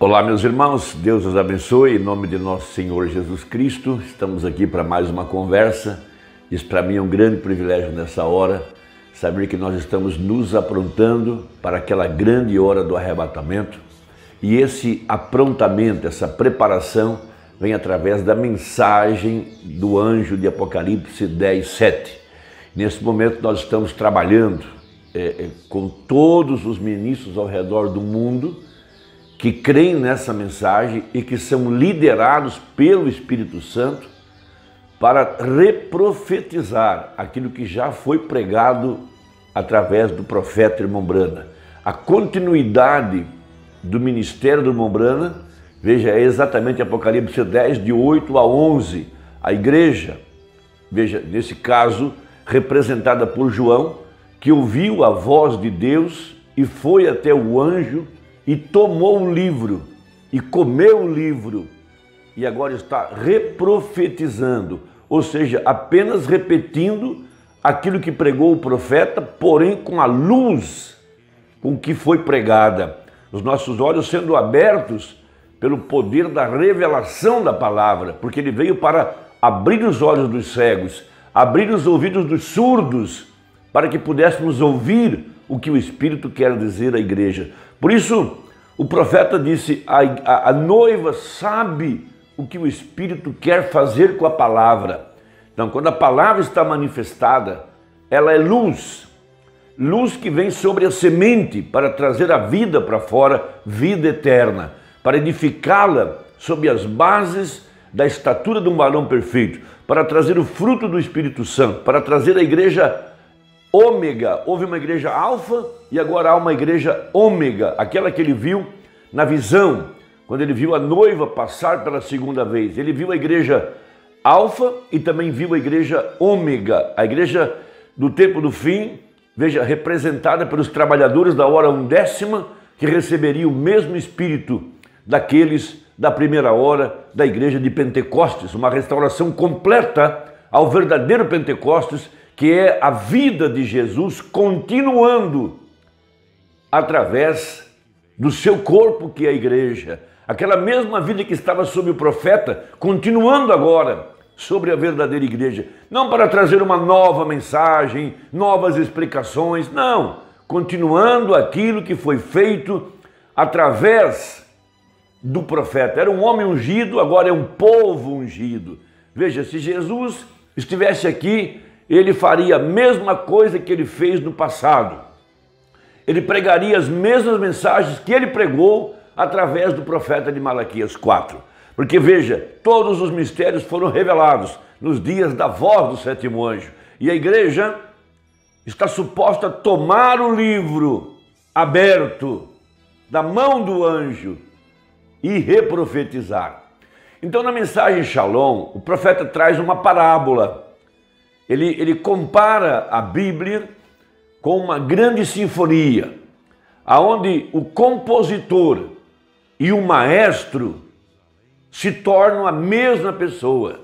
Olá, meus irmãos, Deus os abençoe, em nome de nosso Senhor Jesus Cristo. Estamos aqui para mais uma conversa. Isso para mim é um grande privilégio nessa hora, saber que nós estamos nos aprontando para aquela grande hora do arrebatamento. E esse aprontamento, essa preparação, vem através da mensagem do anjo de Apocalipse 10:7. Nesse momento nós estamos trabalhando com todos os ministros ao redor do mundo que creem nessa mensagem e que são liderados pelo Espírito Santo para reprofetizar aquilo que já foi pregado através do profeta Irmão Brana. A continuidade do ministério do Irmão Brana, veja, é exatamente Apocalipse 10, de 8 a 11. A igreja, veja, nesse caso, representada por João, que ouviu a voz de Deus e foi até o anjo e tomou o livro, e comeu o livro, e agora está reprofetizando, ou seja, apenas repetindo aquilo que pregou o profeta, porém com a luz com que foi pregada. Os nossos olhos sendo abertos pelo poder da revelação da palavra, porque ele veio para abrir os olhos dos cegos, abrir os ouvidos dos surdos, para que pudéssemos ouvir o que o Espírito quer dizer à igreja. Por isso, o profeta disse, a noiva sabe o que o Espírito quer fazer com a palavra. Então, quando a palavra está manifestada, ela é luz. Luz que vem sobre a semente para trazer a vida para fora, vida eterna, para edificá-la sob as bases da estatura de um varão perfeito, para trazer o fruto do Espírito Santo, para trazer a igreja ômega. Houve uma igreja alfa e agora há uma igreja ômega, aquela que ele viu na visão, quando ele viu a noiva passar pela segunda vez. Ele viu a igreja alfa e também viu a igreja ômega, a igreja do tempo do fim, veja, representada pelos trabalhadores da hora undécima, que receberia o mesmo espírito daqueles da primeira hora da igreja de Pentecostes, uma restauração completa ao verdadeiro Pentecostes, que é a vida de Jesus continuando através do seu corpo, que é a igreja. Aquela mesma vida que estava sobre o profeta, continuando agora sobre a verdadeira igreja. Não para trazer uma nova mensagem, novas explicações, não. Continuando aquilo que foi feito através do profeta. Era um homem ungido, agora é um povo ungido. Veja, se Jesus estivesse aqui, ele faria a mesma coisa que ele fez no passado. Ele pregaria as mesmas mensagens que ele pregou através do profeta de Malaquias 4. Porque veja, todos os mistérios foram revelados nos dias da voz do sétimo anjo. E a igreja está suposta a tomar o livro aberto da mão do anjo e reprofetizar. Então, na mensagem Shalom, o profeta traz uma parábola. Ele compara a Bíblia com uma grande sinfonia, aonde o compositor e o maestro se tornam a mesma pessoa.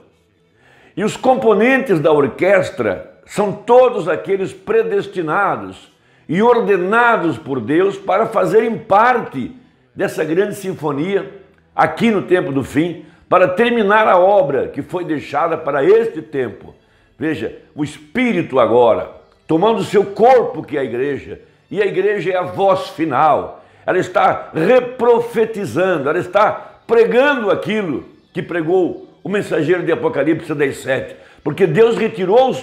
E os componentes da orquestra são todos aqueles predestinados e ordenados por Deus para fazerem parte dessa grande sinfonia aqui no tempo do fim, para terminar a obra que foi deixada para este tempo. Veja, o Espírito agora, tomando o seu corpo, que é a igreja, e a igreja é a voz final, ela está reprofetizando, ela está pregando aquilo que pregou o mensageiro de Apocalipse 10:7, porque Deus retirou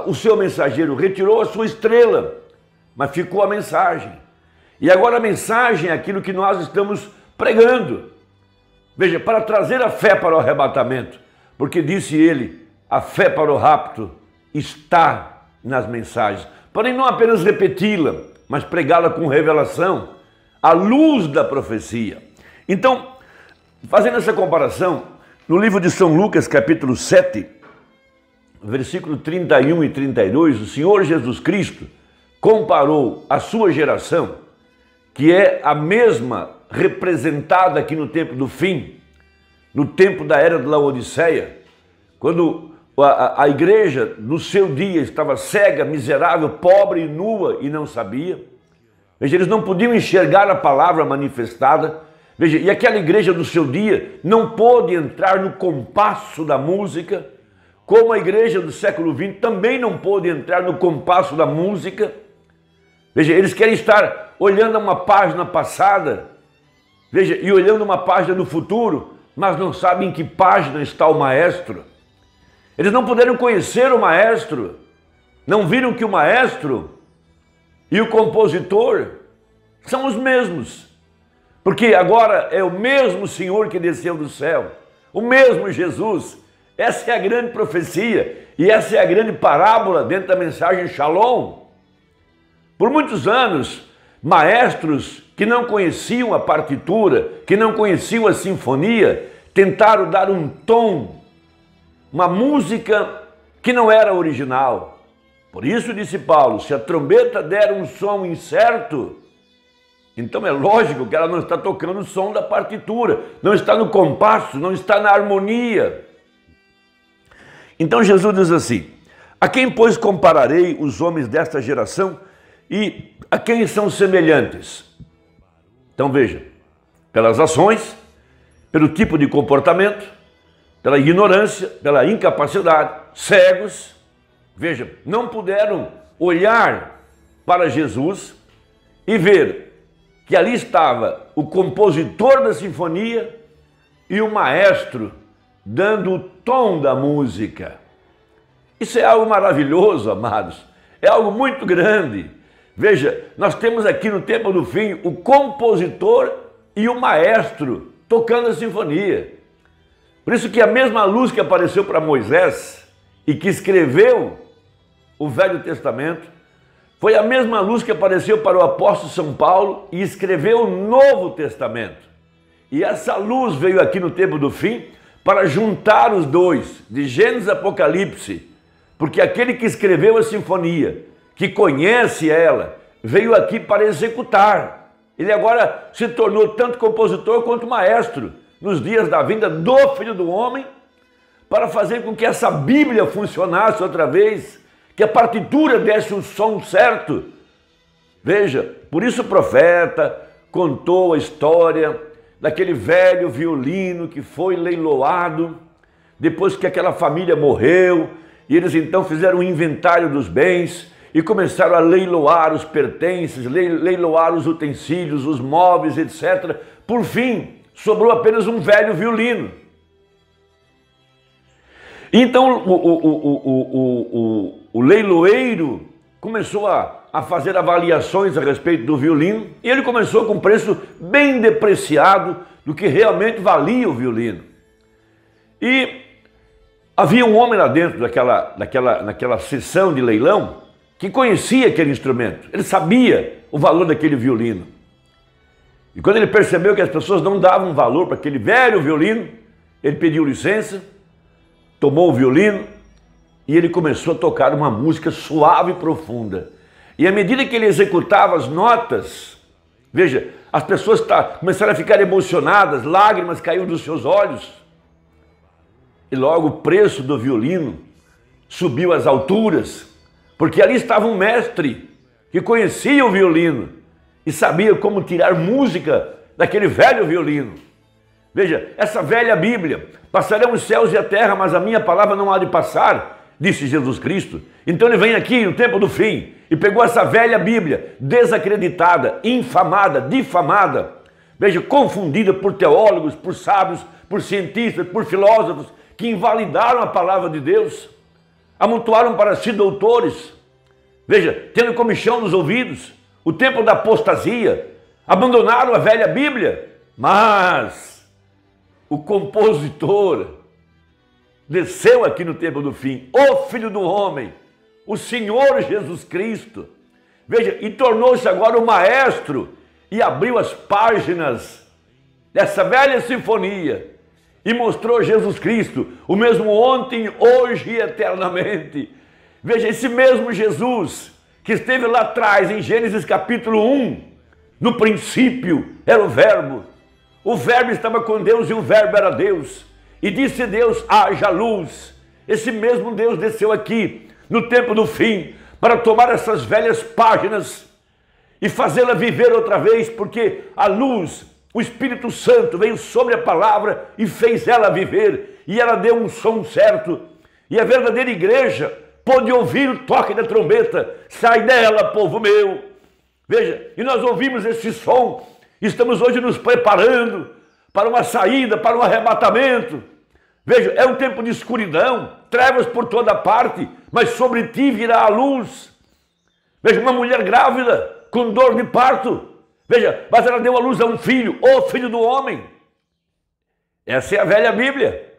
o seu mensageiro, retirou a sua estrela, mas ficou a mensagem. E agora a mensagem é aquilo que nós estamos pregando. Veja, para trazer a fé para o arrebatamento, porque disse ele, a fé para o rapto está nas mensagens. Porém, não apenas repeti-la, mas pregá-la com revelação, à luz da profecia. Então, fazendo essa comparação, no livro de São Lucas, capítulo 7, versículo 31 e 32, o Senhor Jesus Cristo comparou a sua geração, que é a mesma representada aqui no tempo do fim, no tempo da era de Laodiceia, quando a igreja no seu dia estava cega, miserável, pobre e nua e não sabia. Veja, eles não podiam enxergar a palavra manifestada. Veja, e aquela igreja do seu dia não pôde entrar no compasso da música, como a igreja do século XX também não pôde entrar no compasso da música. Veja, eles querem estar olhando a uma página passada, veja, e olhando uma página no futuro, mas não sabem em que página está o maestro. Eles não puderam conhecer o maestro, não viram que o maestro e o compositor são os mesmos. Porque agora é o mesmo Senhor que desceu do céu, o mesmo Jesus. Essa é a grande profecia e essa é a grande parábola dentro da mensagem Shalom. Por muitos anos, maestros que não conheciam a partitura, que não conheciam a sinfonia, tentaram dar um tom, uma música que não era original. Por isso disse Paulo, se a trombeta der um som incerto, então é lógico que ela não está tocando o som da partitura, não está no compasso, não está na harmonia. Então Jesus diz assim, a quem, pois, compararei os homens desta geração e a quem são semelhantes? Então veja, pelas ações, pelo tipo de comportamento, pela ignorância, pela incapacidade, cegos, veja, não puderam olhar para Jesus e ver que ali estava o compositor da sinfonia e o maestro dando o tom da música. Isso é algo maravilhoso, amados. É algo muito grande. Veja, nós temos aqui no tempo do fim o compositor e o maestro tocando a sinfonia. Por isso que a mesma luz que apareceu para Moisés e que escreveu o Velho Testamento, foi a mesma luz que apareceu para o apóstolo São Paulo e escreveu o Novo Testamento. E essa luz veio aqui no tempo do fim para juntar os dois, de Gênesis e Apocalipse, porque aquele que escreveu a sinfonia, que conhece ela, veio aqui para executar. Ele agora se tornou tanto compositor quanto maestro, nos dias da vinda do Filho do Homem, para fazer com que essa Bíblia funcionasse outra vez, que a partitura desse o som certo. Veja, por isso o profeta contou a história daquele velho violino que foi leiloado, depois que aquela família morreu, e eles então fizeram um inventário dos bens e começaram a leiloar os pertences, leiloar os utensílios, os móveis, etc. Por fim, sobrou apenas um velho violino. Então o leiloeiro começou a fazer avaliações a respeito do violino e ele começou com um preço bem depreciado do que realmente valia o violino. E havia um homem lá dentro naquela sessão de leilão que conhecia aquele instrumento, ele sabia o valor daquele violino. E quando ele percebeu que as pessoas não davam valor para aquele velho violino, ele pediu licença, tomou o violino e ele começou a tocar uma música suave e profunda. E à medida que ele executava as notas, veja, as pessoas começaram a ficar emocionadas, lágrimas caíam dos seus olhos. E logo o preço do violino subiu às alturas, porque ali estava um mestre que conhecia o violino e sabia como tirar música daquele velho violino. Veja, essa velha Bíblia, passarão os céus e a terra, mas a minha palavra não há de passar, disse Jesus Cristo. Então ele vem aqui no tempo do fim e pegou essa velha Bíblia, desacreditada, infamada, difamada, veja, confundida por teólogos, por sábios, por cientistas, por filósofos, que invalidaram a palavra de Deus, amontoaram para si doutores, veja, tendo comichão nos ouvidos, o tempo da apostasia, abandonaram a velha Bíblia, mas o compositor desceu aqui no tempo do fim, o Filho do Homem, o Senhor Jesus Cristo, veja, e tornou-se agora o maestro e abriu as páginas dessa velha sinfonia e mostrou Jesus Cristo, o mesmo ontem, hoje e eternamente. Veja, esse mesmo Jesus que esteve lá atrás em Gênesis capítulo 1, no princípio era o Verbo estava com Deus e o Verbo era Deus. E disse Deus, haja luz. Esse mesmo Deus desceu aqui no tempo do fim para tomar essas velhas páginas e fazê-la viver outra vez, porque a luz o Espírito Santo veio sobre a palavra e fez ela viver, e ela deu um som certo, e a verdadeira igreja pôde ouvir o toque da trombeta, sai dela, povo meu. Veja, e nós ouvimos esse som, estamos hoje nos preparando para uma saída, para um arrebatamento. Veja, é um tempo de escuridão, trevas por toda parte, mas sobre ti virá a luz. Veja, uma mulher grávida, com dor de parto, veja, mas ela deu à luz a um filho, o filho do homem. Essa é a velha Bíblia.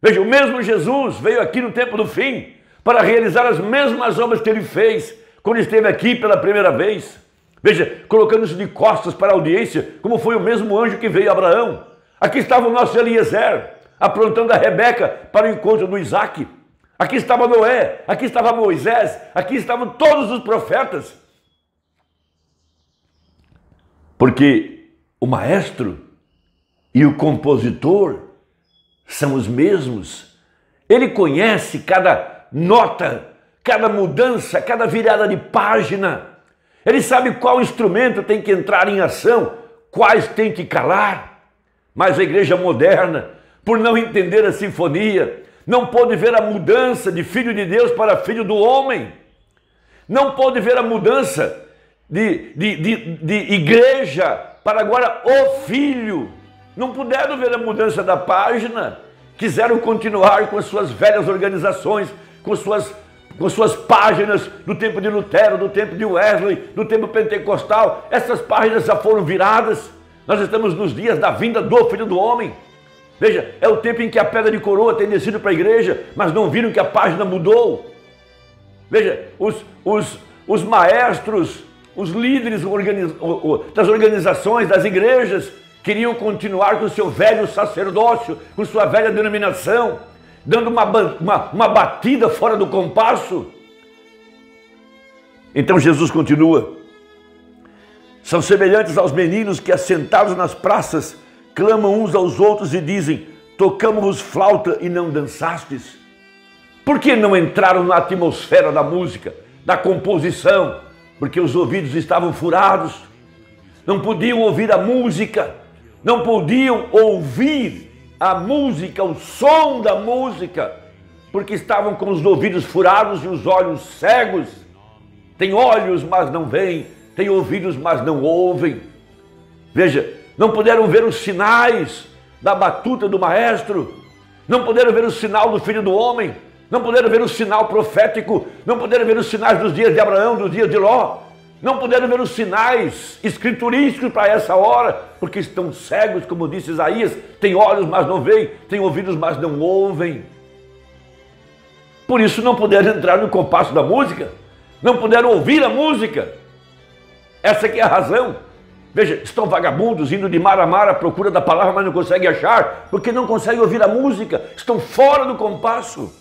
Veja, o mesmo Jesus veio aqui no tempo do fim para realizar as mesmas obras que ele fez quando esteve aqui pela primeira vez. Veja, colocando-se de costas para a audiência, como foi o mesmo anjo que veio a Abraão. Aqui estava o nosso Eliezer, aprontando a Rebeca para o encontro do Isaac. Aqui estava Noé, aqui estava Moisés, aqui estavam todos os profetas. Porque o maestro e o compositor são os mesmos. Ele conhece cada nota, cada mudança, cada virada de página. Ele sabe qual instrumento tem que entrar em ação, quais tem que calar. Mas a igreja moderna, por não entender a sinfonia, não pôde ver a mudança de filho de Deus para filho do homem. Não pôde ver a mudança de igreja para agora o filho. Não puderam ver a mudança da página. Quiseram continuar com as suas velhas organizações, com suas páginas do tempo de Lutero, do tempo de Wesley, do tempo pentecostal. Essas páginas já foram viradas. Nós estamos nos dias da vinda do Filho do Homem. Veja, é o tempo em que a pedra de coroa tem descido para a igreja, mas não viram que a página mudou. Veja, os maestros, os líderes das organizações, das igrejas, queriam continuar com o seu velho sacerdócio, com sua velha denominação, dando uma batida fora do compasso. Então Jesus continua. São semelhantes aos meninos que, assentados nas praças, clamam uns aos outros e dizem: tocamos-vos flauta e não dançastes. Por que não entraram na atmosfera da música, da composição? Porque os ouvidos estavam furados, não podiam ouvir a música, não podiam ouvir a música, o som da música, porque estavam com os ouvidos furados e os olhos cegos. Tem olhos, mas não veem, tem ouvidos, mas não ouvem. Veja, não puderam ver os sinais da batuta do maestro, não puderam ver o sinal do Filho do Homem, não puderam ver o sinal profético, não puderam ver os sinais dos dias de Abraão, dos dias de Ló, não puderam ver os sinais escriturísticos para essa hora, porque estão cegos, como disse Isaías, tem olhos, mas não veem, tem ouvidos, mas não ouvem. Por isso não puderam entrar no compasso da música, não puderam ouvir a música. Essa aqui é a razão. Veja, estão vagabundos indo de mar a mar à procura da palavra, mas não conseguem achar, porque não conseguem ouvir a música, estão fora do compasso.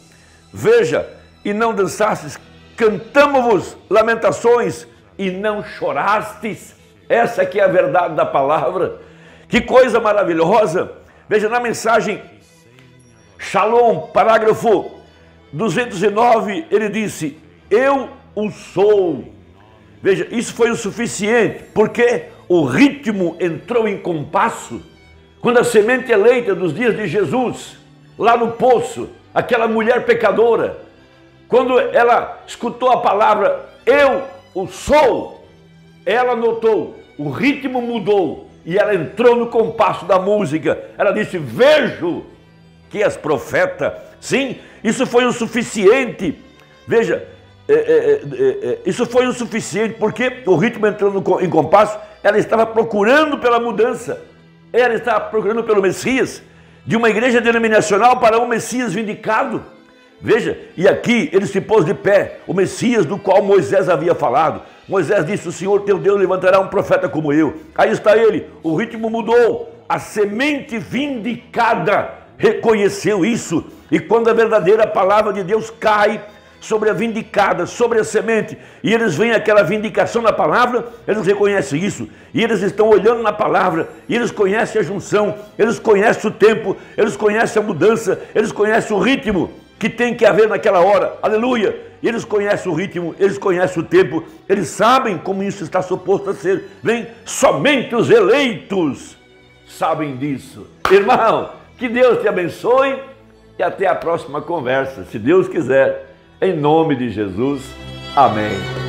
Veja, e não dançastes, cantamos-vos lamentações e não chorastes. Essa aqui é a verdade da palavra. Que coisa maravilhosa. Veja, na mensagem Shalom, parágrafo 209, ele disse: eu o sou. Veja, isso foi o suficiente, porque o ritmo entrou em compasso. Quando a semente eleita dos dias de Jesus, lá no poço, aquela mulher pecadora, quando ela escutou a palavra eu o sou, ela notou, o ritmo mudou e ela entrou no compasso da música. Ela disse: vejo que és profeta. Sim, isso foi o suficiente. Veja, isso foi o suficiente, porque o ritmo entrou em compasso. Ela estava procurando pela mudança, ela estava procurando pelo Messias, de uma igreja denominacional para um Messias vindicado. Veja, e aqui ele se pôs de pé, o Messias do qual Moisés havia falado. Moisés disse: o Senhor teu Deus levantará um profeta como eu. Aí está ele, o ritmo mudou, a semente vindicada reconheceu isso. E quando a verdadeira palavra de Deus cai sobre a vindicada, sobre a semente, e eles veem aquela vindicação na palavra, eles reconhecem isso, e eles estão olhando na palavra, e eles conhecem a junção, eles conhecem o tempo, eles conhecem a mudança, eles conhecem o ritmo que tem que haver naquela hora, aleluia, e eles conhecem o ritmo, eles conhecem o tempo, eles sabem como isso está suposto a ser. Vem, somente os eleitos sabem disso. Irmão, que Deus te abençoe e até a próxima conversa, se Deus quiser. Em nome de Jesus. Amém.